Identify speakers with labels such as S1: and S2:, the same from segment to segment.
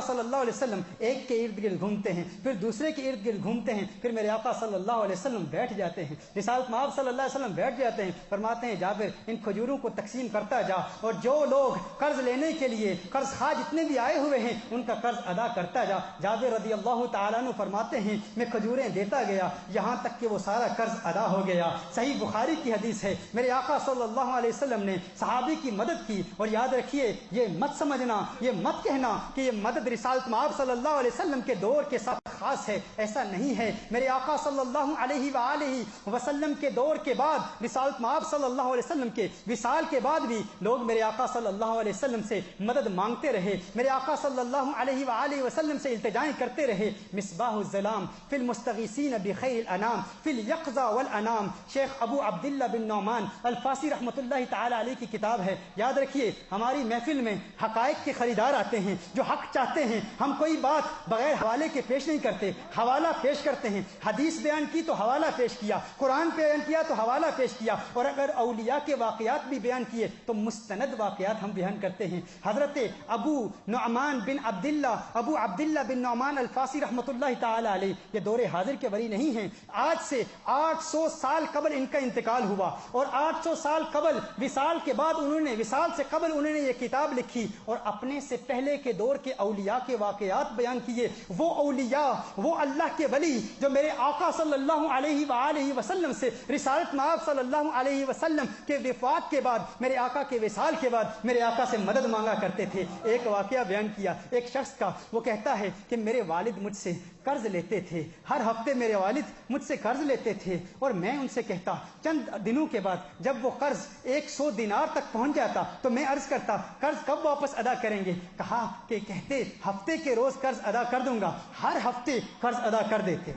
S1: صلی اللہ علیہ وسلم ایک کے ارد گرد گھومتے ہیں، پھر دوسرے کے ارد گرد گھومتے ہیں، پھر میرے آقا صلی اللہ علیہ وسلم بیٹھ جاتے ہیں، رسالت مآب صلی اللہ علیہ وسلم بیٹھ جاتے ہیں، فرماتے ہیں جابر ان کھجوروں کو تقسیم کرتا جا، اور جو لوگ قرض لینے کے لیے قرض خواہ جتنے بھی آئے ہوئے ہیں ان کا قرض ادا کرتا جا۔ جابر رضی اللہ تعالیٰ عنہ فرماتے ہیں میں کھجوریں دیتا گیا یہاں تک کہ وہ سارا قرض ادا ہو گیا۔ صحیح بخاری کی حدیث ہے، میرے آقا صلی اللہ علیہ وسلم نے صحابی کی مدد کی، اور یاد رکھیے یہ مت سمجھنا، یہ مت کہنا کہ یہ مدد رسالت مآب صلی اللہ علیہ وسلم کے دور کے ساتھ خاص ہے، ایسا نہیں ہے۔ میرے آقا صلی اللہ علیہ وآلہ وسلم کے دور کے بعد، رسالت مآب صلی اللہ علیہ وسلم کے وصال کے بعد بھی لوگ میرے آقا صلی اللہ علیہ وسلم سے مدد مانگتے رہے، میرے آقا صلی اللہ علیہ وآلہ وسلم سے التجائیں کرتے رہے۔ مصباح الظلام فی المستغیثین بخیر الانام فی الیقظہ والانام، شیخ ابو عبداللہ بن نعمان الفاسی رحمۃ اللہ تعالی علیہ کی کتاب ہے۔ یاد رکھیے ہماری محفل میں حقائق کے خریدار آتے ہیں جو حق چاہتے ہیں، ہم کوئی بات بغیر حوالے کے پیش نہیں کرتے، حوالہ پیش کرتے ہیں۔ حدیث بیان کی تو حوالہ پیش کیا، قرآن بیان کیا تو حوالہ پیش کیا، اور اگر اولیاء کے واقعات بھی بیان کیے تو مستند واقعات ہم بیان کرتے ہیں۔ حضرت ابو نعمان بن عبداللہ، ابو عبداللہ بن نعمان الفاسی رحمۃ اللہ تعالی علیہ یہ دور حاضر کے بری نہیں ہیں، آج سے 800 سال قبل ان کا انتقال ہوا، اور 800 سال قبل وصال کے بعد وصال سے قبل انہوں نے یہ کتاب لکھی اور اپنے سے پہلے کے دور کے اولیاء کے واقعات بیان کیے۔ وہ اولیاء، وہ اللہ کے ولی جو میرے آقا صلی اللہ علیہ وآلہ وسلم سے رسالت مآب صلی اللہ علیہ وسلم کے وفات کے بعد، میرے آقا کے وصال کے بعد میرے آقا سے مدد مانگا کرتے تھے۔ ایک واقعہ بیان کیا ایک شخص کا، وہ کہتا ہے کہ میرے والد مجھ سے قرض لیتے تھے، ہر ہفتے میرے والد مجھ سے قرض لیتے تھے، اور میں ان سے کہتا چند دنوں کے بعد جب وہ قرض 100 دینار تک پہنچ جاتا تو میں عرض کرتا قرض کب واپس ادا کریں گے؟ کہا کہ کہتے ہفتے کے روز قرض ادا کر دوں گا، ہر ہفتے قرض ادا کر دیتے۔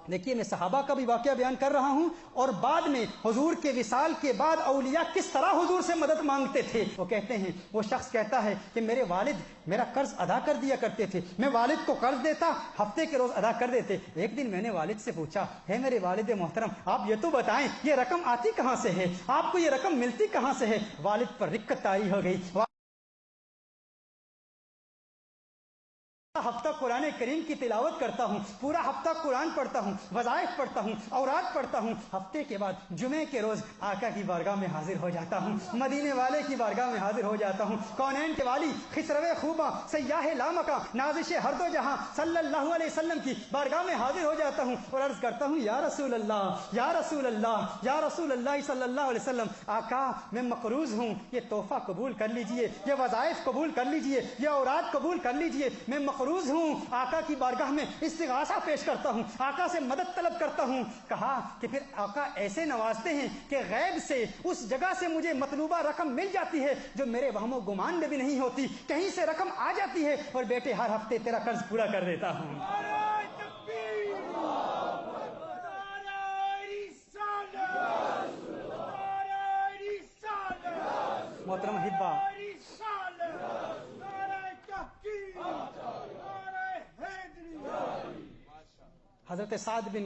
S1: دیکھیے میں صحابہ کا بھی واقعہ بیان کر رہا ہوں، اور بعد میں حضور کے وصال کے بعد اولیاء کس طرح حضور سے مدد مانگتے تھے۔ وہ کہتے ہیں، وہ شخص کہتا ہے کہ میرے والد میرا قرض ادا کر دیا کرتے تھے، میں والد کو قرض دیتا، ہفتے کے روز ادا کر دیتے۔ ایک دن میں نے والد سے پوچھا، ہے میرے والد محترم آپ یہ تو بتائیں یہ رقم آتی کہاں سے ہے، آپ کو یہ رقم ملتی کہاں سے ہے؟ والد پر رقت طاری ہو گئی۔ ہفتہ قرآن کریم کی تلاوت کرتا ہوں، پورا ہفتہ قرآن پڑھتا ہوں، وظائف پڑھتا ہوں، اوراد پڑھتا ہوں، ہفتے کے بعد جمعے کے روز آقا کی بارگاہ میں حاضر ہو جاتا ہوں، مدینے والے کی بارگاہ میں حاضر ہو جاتا ہوں، کونین کے والی، خسرو خوباں، سیاح لامکاں، نازش ہر دو جہاں صلی اللہ علیہ وسلم کی بارگاہ میں حاضر ہو جاتا ہوں اور عرض کرتا ہوں یا رسول اللہ، یا رسول اللہ، یا رسول اللہ صلی اللہ علیہ وسلم، آقا میں مقروض ہوں، یہ تحفہ قبول کر لیجئے، یہ وظائف قبول کر لیجئے، یہ اوراد قبول کر لیجئے، میں مقروض ہوں، آقا کی بارگاہ میں استغاثہ پیش کرتا ہوں، آقا سے مدد طلب کرتا ہوں۔ کہا کہ پھر آقا ایسے نوازتے ہیں کہ غیب سے اس جگہ سے مجھے مطلوبہ رقم مل جاتی ہے جو میرے وہم و گمان میں بھی نہیں ہوتی، کہیں سے رقم آ جاتی ہے اور بیٹے ہر ہفتے تیرا قرض پورا کر دیتا ہوں۔ محترم حبا، حضرت سعد بن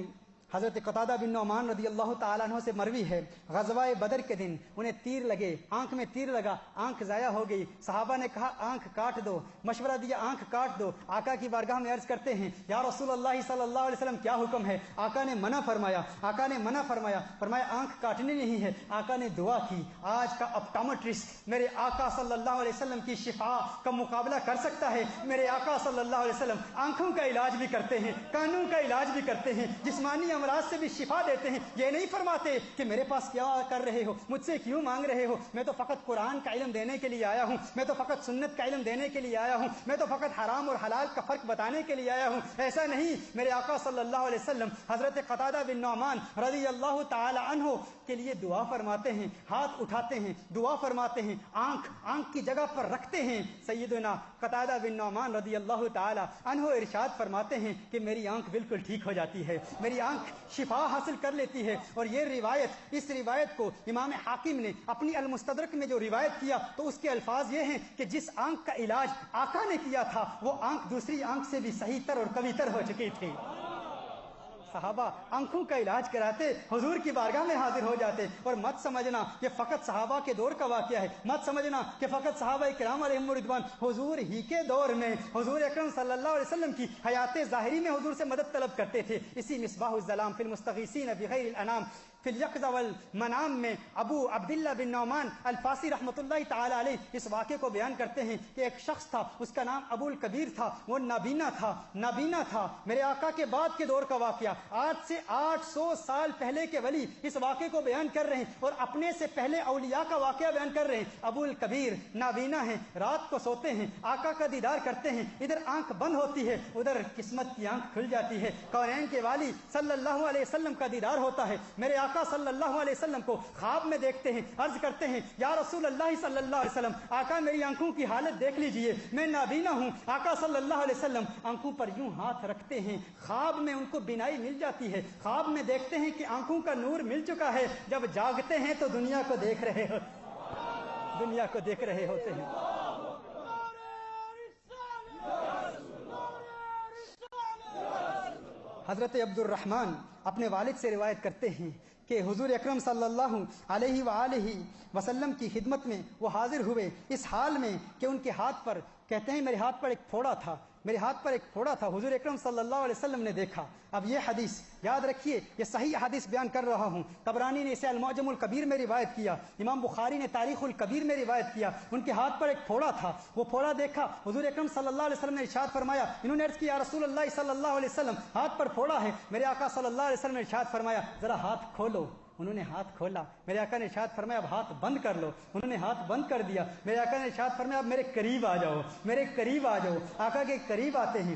S1: حضرت قتادہ بن نعمان رضی اللہ تعالیٰ عنہ سے مروی ہے، غزوہ بدر کے دن انہیں تیر لگے، آنکھ میں تیر لگا، آنکھ ضائع ہو گئی، صحابہ نے کہا آنکھ کاٹ دو، مشورہ دیا آنکھ کاٹ دو، آقا کی بارگاہ میں عرض کرتے ہیں یا رسول اللہ صلی اللہ علیہ وسلم کیا حکم ہے؟ آقا نے منع فرمایا، آقا نے منع فرمایا، فرمایا آنکھ کاٹنی نہیں ہے۔ آقا نے دعا کی، آج کا اپٹامٹرسٹ میرے آقا صلی اللہ علیہ وسلم کی شفا کا مقابلہ کر سکتا ہے؟ میرے آقا صلی اللہ علیہ وسلم آنکھوں کا علاج بھی کرتے ہیں، کانوں کا علاج بھی کرتے ہیں، جسمانی امراض سے بھی شفا دیتے ہیں۔ یہ نہیں فرماتے کہ میرے پاس کیا کر رہے ہو، مجھ سے کیوں مانگ رہے ہو، میں تو فقط قرآن کا علم دینے کے لیے آیا ہوں، میں تو فقط سنت کا علم دینے کے لیے آیا ہوں، میں تو فقط حرام اور حلال کا فرق بتانے کے لیے آیا ہوں۔ ایسا نہیں، میرے آقا صلی اللہ علیہ وسلم حضرت قتادہ بن نعمان رضی اللہ تعالی عنہ کے لیے دعا فرماتے ہیں، ہاتھ اٹھاتے ہیں، دعا فرماتے ہیں، آنکھ کی جگہ پر رکھتے ہیں۔ سیدنا قتادہ بن نعمان رضی اللہ تعالی عنہ ارشاد فرماتے ہیں کہ میری آنکھ بالکل ٹھیک ہو جاتی ہے، میری آنکھ شفا حاصل کر لیتی ہے۔ اور یہ روایت، اس روایت کو امام حاکم نے اپنی المستدرک میں جو روایت کیا تو اس کے الفاظ یہ ہیں کہ جس آنکھ کا علاج آقا نے کیا تھا وہ آنکھ دوسری آنکھ سے بھی صحیح تر اور قوی تر ہو چکی تھی۔ صحابہ آنکھوں کا علاج کراتے حضور کی بارگاہ میں حاضر ہو جاتے. اور مت سمجھنا کہ فقط صحابہ کے دور کا واقعہ ہے, مت سمجھنا کہ فقط صحابہ کرام علیہم الرضوان حضور ہی کے دور میں حضور اکرم صلی اللہ علیہ وسلم کی حیات ظاہری میں حضور سے مدد طلب کرتے تھے. اسی مصباح الظلام فی المستغیثین بغیر الانام فی الیقظہ والمنام میں ابو عبداللہ بن نعمان الفاسی رحمۃ اللہ تعالی علیہ اس واقعے کو بیان کرتے ہیں کہ ایک شخص تھا, اس کا نام ابو الکبیر تھا, وہ نابینا تھا. میرے آقا کے بعد کے دور کا واقعہ, آج سے 800 سال پہلے کے ولی اس واقعے کو بیان کر رہے ہیں اور اپنے سے پہلے اولیاء کا واقعہ بیان کر رہے ہیں. ابو الکبیر نابینا ہیں, رات کو سوتے ہیں, آقا کا دیدار کرتے ہیں, ادھر آنکھ بند ہوتی ہے, ادھر قسمت کی آنکھ کھل جاتی ہے, کونین کے والی صلی اللہ علیہ وسلم کا دیدار ہوتا ہے. میرے آقا صلی اللہ علیہ وسلم کو خواب میں دیکھتے ہیں, عرض کرتے ہیں یا رسول اللہ صلی اللہ علیہ وسلم, آقا میری آنکھوں کی حالت دیکھ لیجئے, میں نابینا ہوں. آقا صلی اللہ علیہ وسلم آنکھوں پر یوں ہاتھ رکھتے ہیں, خواب میں ان کو بینائی مل جاتی ہے, خواب میں دیکھتے ہیں کہ آنکھوں کا نور مل چکا ہے. جب جاگتے ہیں تو دنیا کو دیکھ رہے ہوتے ہیں. حضرت عبد الرحمن اپنے والد سے روایت کرتے ہیں کہ حضور اکرم صلی اللہ علیہ وآلہ وسلم کی خدمت میں وہ حاضر ہوئے اس حال میں کہ ان کے ہاتھ پر, کہتے ہیں میرے ہاتھ پر ایک پھوڑا تھا, حضور اکرم صلی اللہ علیہ وسلم نے دیکھا. اب یہ حدیث یاد رکھیے, یہ صحیح حدیث بیان کر رہا ہوں. طبرانی نے اسے المعجم الکبیر میں روایت کیا, امام بخاری نے تاریخ الکبیر میں روایت کیا. ان کے ہاتھ پر ایک پھوڑا تھا, وہ پھوڑا دیکھا, حضور اکرم صلی اللہ علیہ وسلم نے ارشاد فرمایا. انہوں نے عرض کیا یا رسول اللہ صلی اللہ علیہ وسلم ہاتھ پر پھوڑا ہے. میرے آقا صلی اللہ علیہ وسلم نے ارشاد فرمایا ذرا ہاتھ کھولو. انہوں نے ہاتھ کھولا, میرے آقا نے ارشاد فرمایا اب ہاتھ بند کر لو. انہوں نے ہاتھ بند کر دیا. میرے آقا نے ارشاد فرمایا اب میرے قریب آ جاؤ. آقا کے قریب آتے ہیں.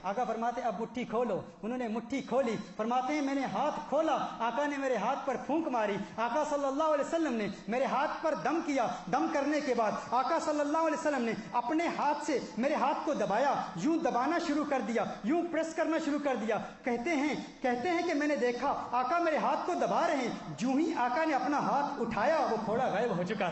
S1: آقا فرماتے اب مٹھی کھولو. انہوں نے مٹھی کھولی. فرماتے ہیں میں نے ہاتھ کھولا, آقا نے میرے ہاتھ پر پھونک ماری. آقا صلی اللہ علیہ وسلم نے میرے ہاتھ پر دم کیا. دم کرنے کے بعد آقا صلی اللہ علیہ وسلم نے اپنے ہاتھ سے میرے ہاتھ کو دبایا, یوں دبانا شروع کر دیا, یوں پریس کرنا شروع کر دیا. کہتے ہیں کہ میں نے دیکھا آقا میرے ہاتھ کو دبا رہے ہیں. جو ہی آقا نے اپنا ہاتھ اٹھایا وہ پھوڑا غائب ہو چکا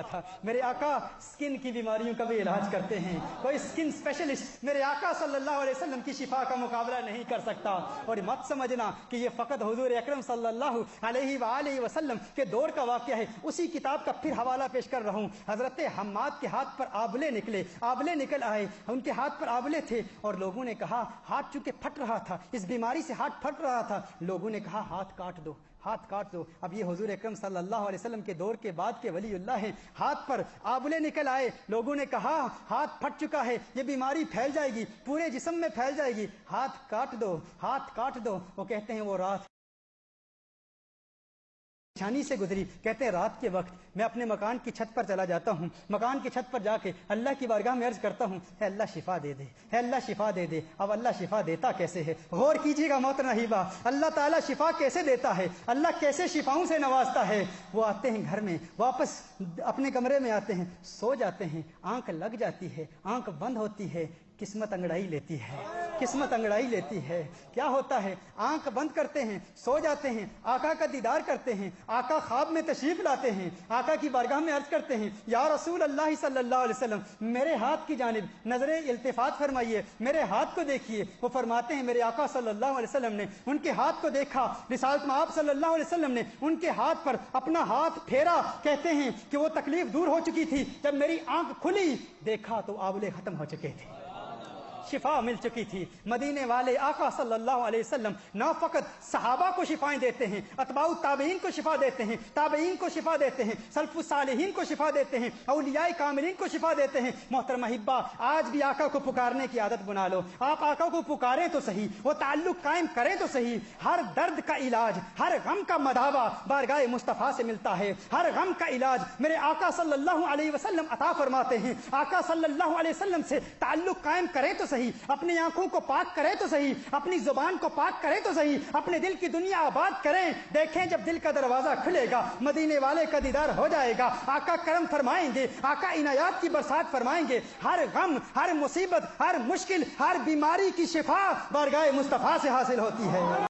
S1: تھا. میرے آقا سکن کی بیماریوں کا بھی علاج کرتے ہیں. کوئی سکن اسپیشلسٹ میرے آقا صلی اللہ علیہ وسلم کی شفا کا مقابلہ نہیں کر سکتا. اور مت سمجھنا کہ یہ فقط حضور اکرم صلی اللہ علیہ وآلہ وسلم کے دور کا واقعہ ہے. اسی کتاب کا پھر حوالہ پیش کر رہا ہوں. حضرت حماد کے ہاتھ پر آبلے نکل آئے. ان کے ہاتھ پر آبلے تھے اور لوگوں نے کہا ہاتھ چونکہ پھٹ رہا تھا, اس بیماری سے ہاتھ پھٹ رہا تھا, لوگوں نے کہا ہاتھ کاٹ دو. اب یہ حضور اکرم صلی اللہ علیہ وسلم کے دور کے بعد کے ولی اللہ ہیں. ہاتھ پر آبلے نکل آئے, لوگوں نے کہا ہاتھ پھٹ چکا ہے, یہ بیماری پھیل جائے گی, پورے جسم میں پھیل جائے گی, ہاتھ کاٹ دو. وہ کہتے ہیں وہ رات چھانی سے گزری. کہتے ہیں رات کے وقت میں اپنے مکان کی چھت پر چلا جاتا ہوں. مکان کی چھت پر جا کے اللہ کی بارگاہ میں عرض کرتا ہوں اے اللہ شفا دے دے. اب اللہ شفا دیتا کیسے ہے؟ غور کیجیے گا محترم حبیبہ, اللہ تعالیٰ شفا کیسے دیتا ہے, اللہ کیسے شفاؤں سے نوازتا ہے. وہ آتے ہیں گھر میں, واپس اپنے کمرے میں آتے ہیں, سو جاتے ہیں, آنکھ لگ جاتی ہے, آنکھ بند ہوتی ہے, قسمت انگڑائی لیتی ہے. کیا ہوتا ہے؟ آنکھ بند کرتے ہیں, سو جاتے ہیں, آقا کا دیدار کرتے ہیں, آقا خواب میں تشریف لاتے ہیں, آقا کی بارگاہ میں عرض کرتے ہیں یا رسول اللہ صلی اللہ علیہ وسلم میرے ہاتھ کی جانب نظر التفات فرمائیے, میرے ہاتھ کو دیکھیے. وہ فرماتے ہیں میرے آقا صلی اللہ علیہ وسلم نے ان کے ہاتھ کو دیکھا. رسالت مآب صلی اللہ علیہ وسلم نے ان کے ہاتھ پر اپنا ہاتھ پھیرا. کہتے ہیں کہ وہ تکلیف دور ہو چکی تھی. جب میری آنکھ کھلی دیکھا تو آبلے ختم ہو چکے تھے, شفا مل چکی تھی. مدینے والے آقا صلی اللہ علیہ وسلم نہ فقط صحابہ کو شفائیں دیتے ہیں, اتباع التابعین کو شفا دیتے ہیں, تابعین کو شفا دیتے ہیں, سلف الصالحین کو شفا دیتے ہیں, اولیاء کاملین کو شفا دیتے ہیں. محترم احبہ, آج بھی آقا کو پکارنے کی عادت بنا لو. آپ آقا کو پکاریں تو صحیح, وہ تعلق قائم کریں تو صحیح. ہر درد کا علاج, ہر غم کا مداوا بارگاہ مصطفیٰ سے ملتا ہے. ہر غم کا علاج میرے آقا صلی اللہ علیہ وسلم عطا فرماتے ہیں. آقا صلی اللہ علیہ وسلم سے تعلق قائم کریں تو صحیح, اپنی آنکھوں کو پاک کرے تو صحیح, اپنی زبان کو پاک کرے تو صحیح, اپنے دل کی دنیا آباد کریں. دیکھیں جب دل کا دروازہ کھلے گا مدینے والے کا دیدار ہو جائے گا. آقا کرم فرمائیں گے, آقا عنایات کی برسات فرمائیں گے. ہر غم, ہر مصیبت, ہر مشکل, ہر بیماری کی شفا بارگاہ مصطفیٰ سے حاصل ہوتی ہے.